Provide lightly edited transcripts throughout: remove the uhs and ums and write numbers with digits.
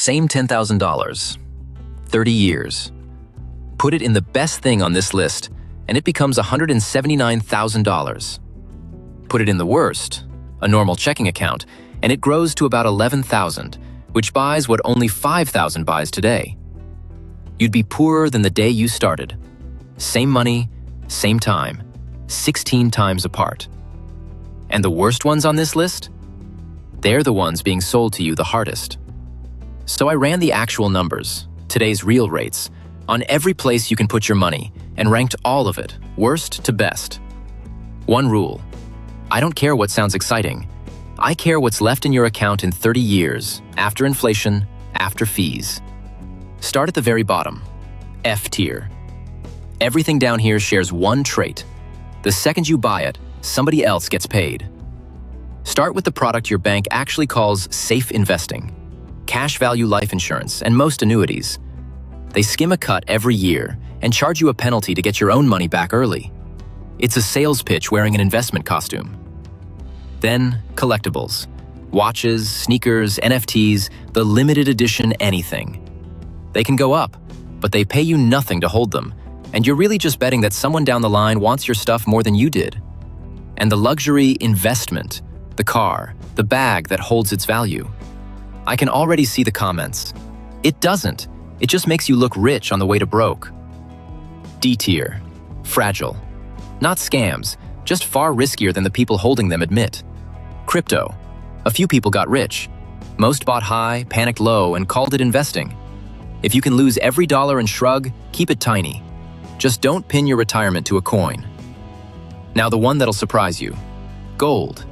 Same $10,000. 30 years. Put it in the best thing on this list, and it becomes $179,000. Put it in the worst, a normal checking account, and it grows to about $11,000, which buys what only $5,000 buys today. You'd be poorer than the day you started. Same money, same time, 16 times apart. And the worst ones on this list? They're the ones being sold to you the hardest. So I ran the actual numbers, today's real rates, on every place you can put your money and ranked all of it, worst to best. One rule: I don't care what sounds exciting. I care what's left in your account in 30 years, after inflation, after fees. Start at the very bottom, F tier. Everything down here shares one trait. The second you buy it, somebody else gets paid. Start with the product your bank actually calls safe investing, cash value life insurance, and most annuities. They skim a cut every year and charge you a penalty to get your own money back early. It's a sales pitch wearing an investment costume. Then, collectibles. Watches, sneakers, NFTs, the limited edition anything. They can go up, but they pay you nothing to hold them, and you're really just betting that someone down the line wants your stuff more than you did. And the luxury investment, the car, the bag that holds its value. I can already see the comments. It doesn't. It just makes you look rich on the way to broke. D tier. Fragile. Not scams, just far riskier than the people holding them admit. Crypto. A few people got rich. Most bought high, panicked low, and called it investing. If you can lose every dollar and shrug, keep it tiny. Just don't pin your retirement to a coin. Now the one that'll surprise you. Gold.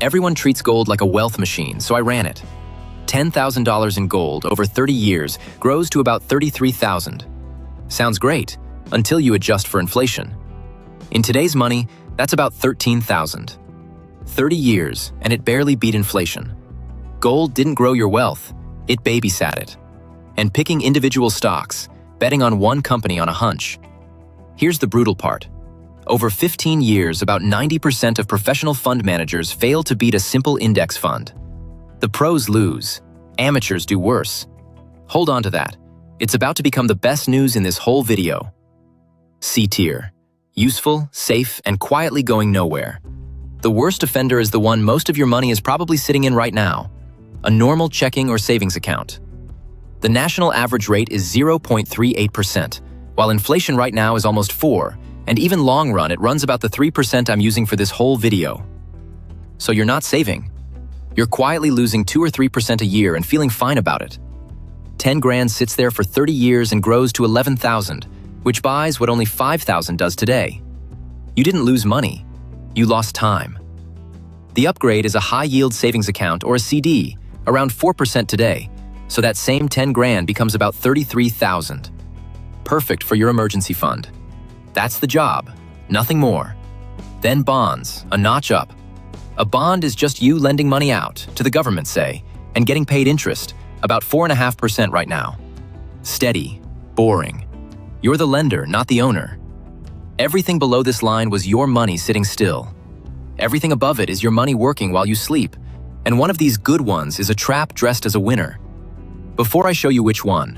Everyone treats gold like a wealth machine, so I ran it. $10,000 in gold over 30 years grows to about $33,000. Sounds great, until you adjust for inflation. In today's money, that's about $13,000. 30 years, and it barely beat inflation. Gold didn't grow your wealth, it babysat it. And picking individual stocks, betting on one company on a hunch. Here's the brutal part. Over 15 years, about 90% of professional fund managers fail to beat a simple index fund. The pros lose. Amateurs do worse. Hold on to that. It's about to become the best news in this whole video. C tier. Useful, safe, and quietly going nowhere. The worst offender is the one most of your money is probably sitting in right now. A normal checking or savings account. The national average rate is 0.38%, while inflation right now is almost 4%, and even long run it runs about the 3% I'm using for this whole video. So you're not saving. You're quietly losing 2 or 3% a year and feeling fine about it. 10 grand sits there for 30 years and grows to 11,000, which buys what only 5,000 does today. You didn't lose money, you lost time. The upgrade is a high-yield savings account or a CD, around 4% today, so that same 10 grand becomes about 33,000. Perfect for your emergency fund. That's the job, nothing more. Then bonds, a notch up. A bond is just you lending money out, to the government say, and getting paid interest, about 4.5% right now. Steady, boring. You're the lender, not the owner. Everything below this line was your money sitting still. Everything above it is your money working while you sleep, and one of these good ones is a trap dressed as a winner. Before I show you which one,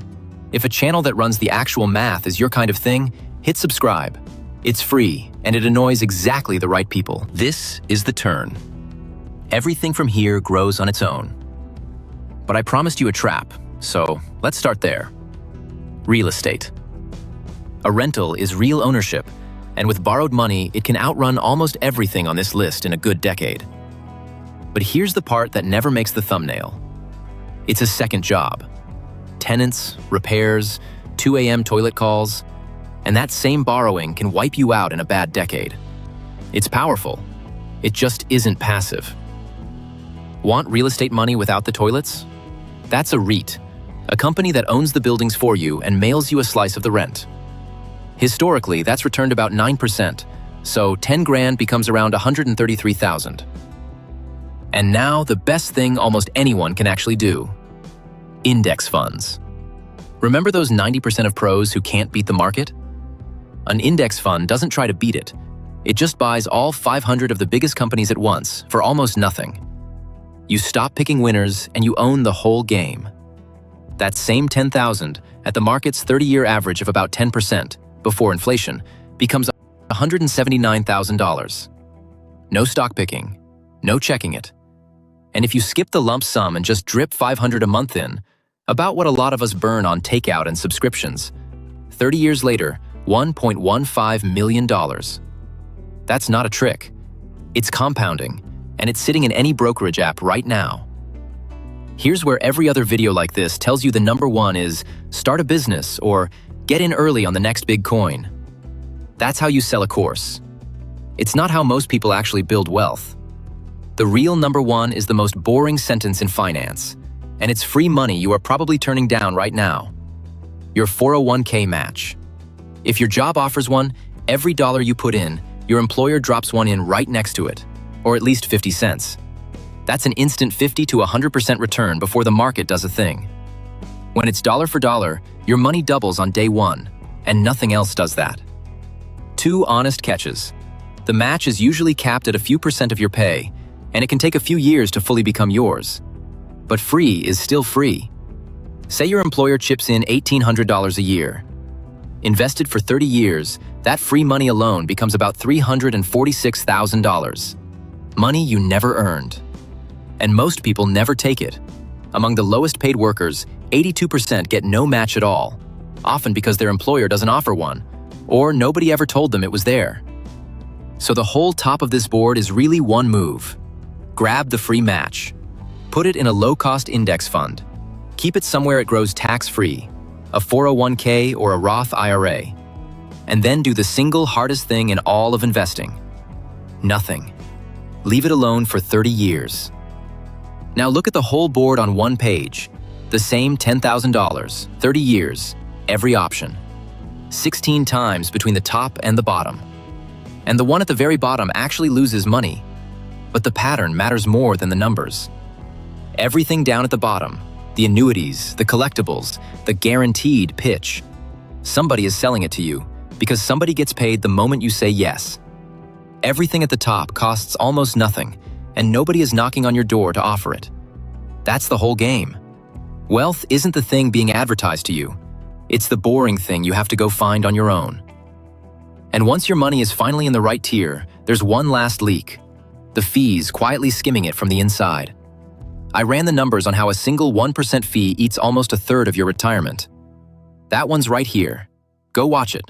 if a channel that runs the actual math is your kind of thing, hit subscribe. It's free, and it annoys exactly the right people. This is the turn. Everything from here grows on its own. But I promised you a trap, so let's start there. Real estate. A rental is real ownership, and with borrowed money, it can outrun almost everything on this list in a good decade. But here's the part that never makes the thumbnail. It's a second job. Tenants, repairs, 2 a.m. toilet calls, and that same borrowing can wipe you out in a bad decade. It's powerful. It just isn't passive. Want real estate money without the toilets? That's a REIT, a company that owns the buildings for you and mails you a slice of the rent. Historically, that's returned about 9%, so 10 grand becomes around 133,000. And now the best thing almost anyone can actually do. Index funds. Remember those 90% of pros who can't beat the market? An index fund doesn't try to beat it. It just buys all 500 of the biggest companies at once for almost nothing. You stop picking winners and you own the whole game. That same $10,000 at the market's 30-year average of about 10% before inflation becomes $179,000. No stock picking, no checking it. And if you skip the lump sum and just drip $500 a month in, about what a lot of us burn on takeout and subscriptions, 30 years later, $1.15 million. That's not a trick. It's compounding, and it's sitting in any brokerage app right now. Here's where every other video like this tells you the number one is start a business or get in early on the next big coin. That's how you sell a course. It's not how most people actually build wealth. The real number one is the most boring sentence in finance, and it's free money you are probably turning down right now. Your 401k match. If your job offers one, every dollar you put in, your employer drops one in right next to it, or at least 50 cents. That's an instant 50 to 100% return before the market does a thing. When it's dollar for dollar, your money doubles on day one, and nothing else does that. Two honest catches. The match is usually capped at a few percent of your pay, and it can take a few years to fully become yours. But free is still free. Say your employer chips in $1,800 a year. Invested for 30 years, that free money alone becomes about $346,000. Money you never earned. And most people never take it. Among the lowest paid workers, 82% get no match at all, often because their employer doesn't offer one, or nobody ever told them it was there. So the whole top of this board is really one move. Grab the free match. Put it in a low-cost index fund. Keep it somewhere it grows tax-free, a 401k or a Roth IRA. And then do the single hardest thing in all of investing. Nothing. Leave it alone for 30 years. Now look at the whole board on one page. The same $10,000, 30 years, every option. 16 times between the top and the bottom. And the one at the very bottom actually loses money. But the pattern matters more than the numbers. Everything down at the bottom, the annuities, the collectibles, the guaranteed pitch. Somebody is selling it to you because somebody gets paid the moment you say yes. Everything at the top costs almost nothing, and nobody is knocking on your door to offer it. That's the whole game. Wealth isn't the thing being advertised to you. It's the boring thing you have to go find on your own. And once your money is finally in the right tier, there's one last leak. The fees quietly skimming it from the inside. I ran the numbers on how a single 1% fee eats almost a third of your retirement. That one's right here. Go watch it.